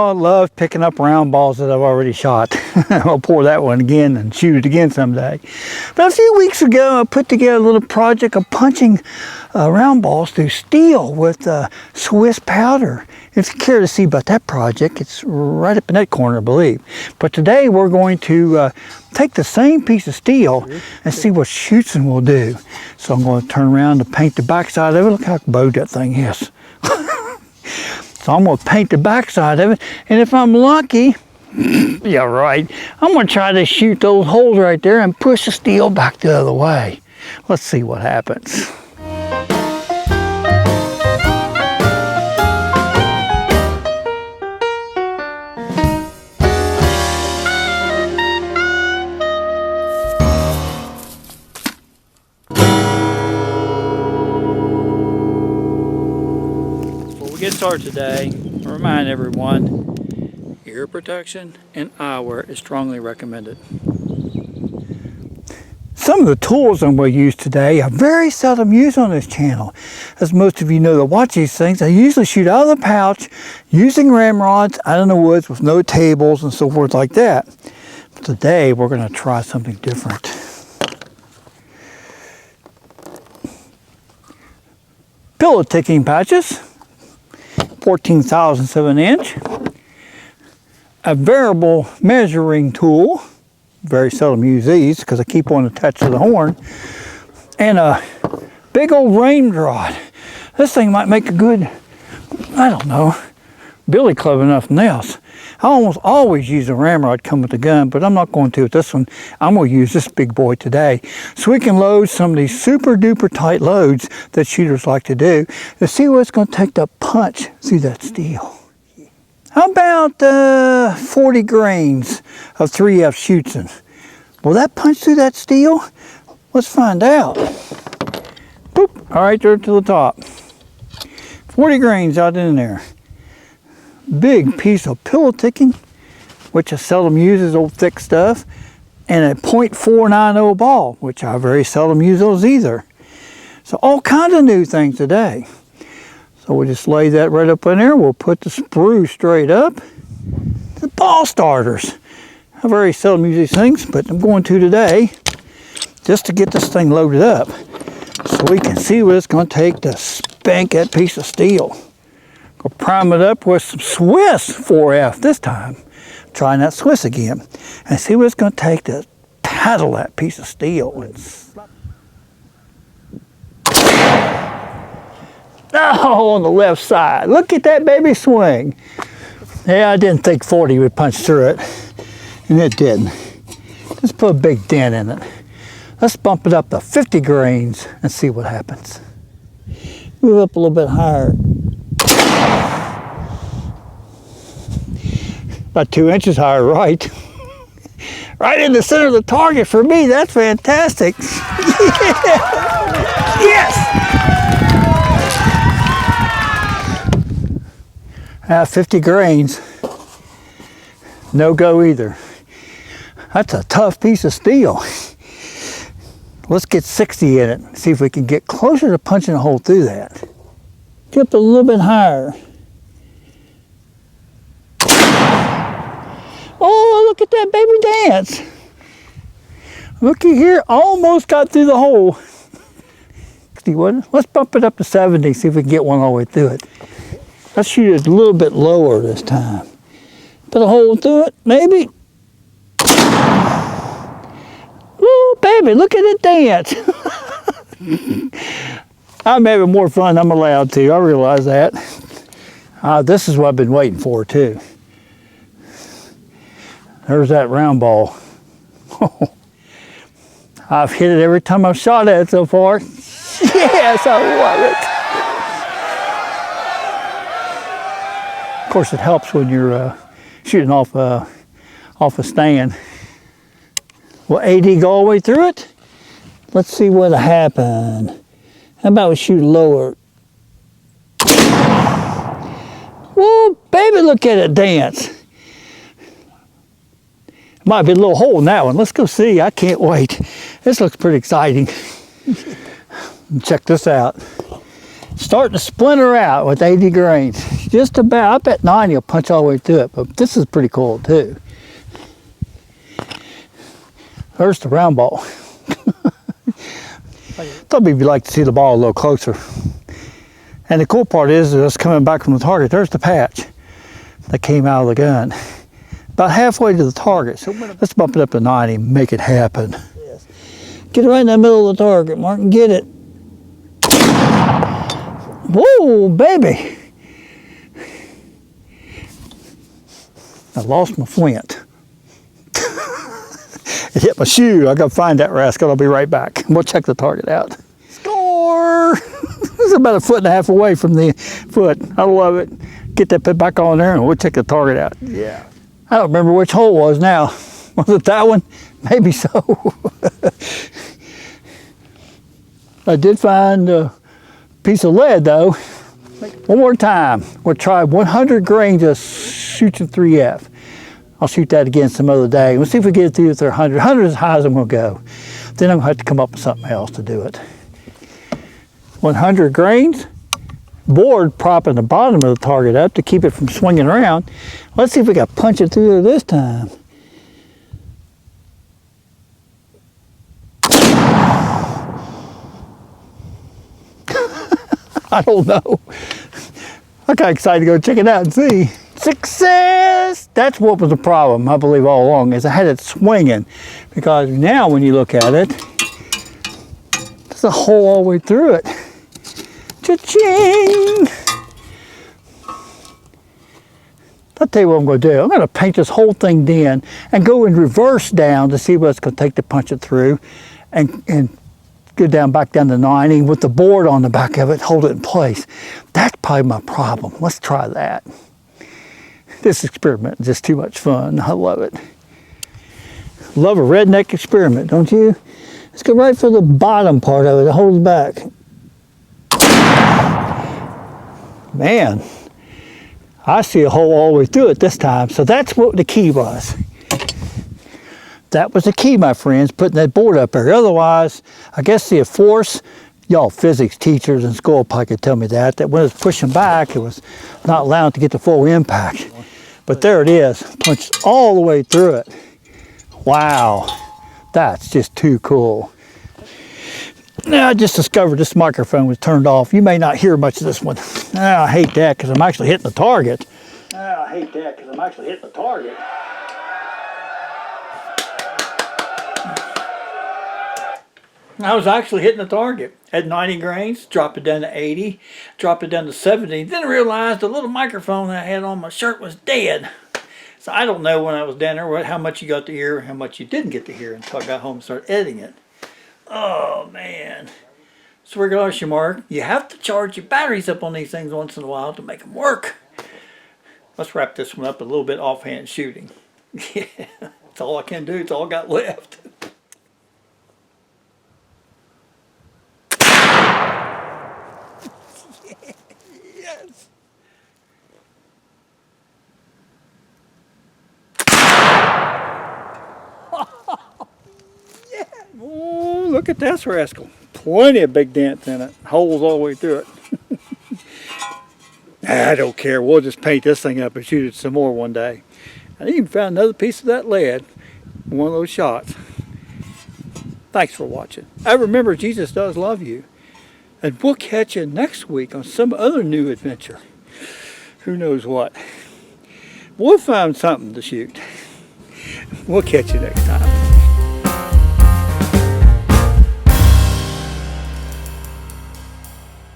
I love picking up round balls that I've already shot. I'll pour that one again and shoot it again someday. But a few weeks ago, I put together a little project of punching round balls through steel with Schuetzen Powder. If you care to see about that project, it's right up in that corner, I believe. But today we're going to take the same piece of steel and see what Schuetzen will do. So I'm going to turn around and paint the backside of it. Look how bowed that thing is. So I'm going to paint the backside of it, and if I'm lucky, yeah right, I'm going to try to shoot those holes right there and push the steel back the other way. Let's see what happens. Get started today, I remind everyone, ear protection and eyewear is strongly recommended. Some of the tools I'm going to use today are very seldom used on this channel. As most of you know that watch these things, I usually shoot out of the pouch using ramrods out in the woods with no tables and so forth like that. But today we're going to try something different. Pillow ticking patches. 14/1000 of an inch, a variable measuring tool, very seldom use these because I keep one attached to the horn, and a big old ramrod. This thing might make a good, I don't know, billy club and nothing else. I almost always use a ramrod come with the gun, but I'm not going to with this one. I'm going to use this big boy today so we can load some of these super duper tight loads that shooters like to do to see what it's going to take to punch through that steel. How about 40 grains of 3F Schuetzen? Will that punch through that steel? Let's find out. Boop, all right there to the top. 40 grains out in there. Big piece of pillow ticking, which I seldom use, is old thick stuff, and a .490 ball, which I very seldom use those either. So all kinds of new things today. So we'll just lay that right up in there. We'll put the sprue straight up. The ball starters. I very seldom use these things, but I'm going to today just to get this thing loaded up so we can see what it's going to take to spank that piece of steel. We'll prime it up with some Swiss 4F this time. Trying that Swiss again. And see what it's going to take to paddle that piece of steel. Oh, on the left side. Look at that baby swing. Yeah, I didn't think 40 would punch through it. And it didn't. Let's put a big dent in it. Let's bump it up to 50 grains and see what happens. Move up a little bit higher. About 2 inches higher, right? Right in the center of the target for me. That's fantastic. Yes! 50 grains. No go either. That's a tough piece of steel. Let's get 60 in it. See if we can get closer to punching a hole through that. Get up a little bit higher. Oh, look at that baby dance. Looky here, almost got through the hole. Let's bump it up to 70, see if we can get one all the way through it. Let's shoot it a little bit lower this time. Put a hole through it, maybe. Oh, baby, look at it dance. I'm having more fun than I'm allowed to, I realize that. This is what I've been waiting for, too. There's that round ball. I've hit it every time I've shot at it so far. Yes, I love it. Of course, it helps when you're shooting off a stand. Will AD go all the way through it? Let's see what'll happen. How about we shoot lower? Whoa, baby, look at it dance. Might be a little hole in that one. Let's go see. I can't wait. This looks pretty exciting. Check this out. Starting to splinter out with 80 grains. just about. I bet 90 will punch all the way through it, but this is pretty cool too. There's the round ball. Thought maybe you'd like to see the ball a little closer. And the cool part is it's coming back from the target. There's the patch that came out of the gun. About halfway to the target. So let's bump it up to 90 and make it happen. Yes. Get it right in the middle of the target, Martin. Get it. Whoa, baby. I lost my flint. It hit my shoe. I gotta find that rascal. I'll be right back. We'll check the target out. Score! It's about 1.5 feet away from the foot. I love it. Get that put back on there and we'll check the target out. Yeah. I don't remember which hole it was now. Was it that one? Maybe so. I did find a piece of lead though. One more time. We'll try 100 grains of Schuetzen FFF. I'll shoot that again some other day. We'll see if we get it through with 100. 100 is as high as I'm going to go. Then I'm going to have to come up with something else to do it. 100 grains. Board propping the bottom of the target up to keep it from swinging around. Let's see if we got to punch it through there this time. I don't know. I'm kind of excited to go check it out and see. Success! That's what was the problem, I believe, all along, is I had it swinging. Because now when you look at it, there's a hole all the way through it. Cha-ching! I'll tell you what I'm going to do. I'm going to paint this whole thing in and go in reverse down to see what it's going to take to punch it through and go down back down to 90 with the board on the back of it, hold it in place. That's probably my problem. Let's try that. This experiment is just too much fun. I love it. Love a redneck experiment, don't you? Let's go right for the bottom part of it. It holds back. Man, I see a hole all the way through it this time. So that's what the key was. That was the key, my friends, putting that board up there. Otherwise, I guess the force, y'all physics teachers in school probably could tell me that when it was pushing back, it was not allowing it to get the full impact. But there it is, punched all the way through it. Wow, that's just too cool. Now, I just discovered this microphone was turned off. You may not hear much of this one. I hate that because I'm actually hitting the target. I was actually hitting the target at 90 grains, drop it down to 80, drop it down to 70. Then I realized the little microphone that I had on my shirt was dead. So I don't know when I was down there how much you got to hear and how much you didn't get to hear until I got home and started editing it. Oh man. So regardless, Mark, you have to charge your batteries up on these things once in a while to make them work. Let's wrap this one up a little bit offhand shooting. Yeah, that's all I can do. It's all I got left. Yes. Yeah. Oh, look at this rascal. Plenty of big dents in it. Holes all the way through it. I don't care. We'll just paint this thing up and shoot it some more one day. I even found another piece of that lead in one of those shots. Thanks for watching. I remember Jesus does love you. And we'll catch you next week on some other new adventure. Who knows what. We'll find something to shoot. We'll catch you next time.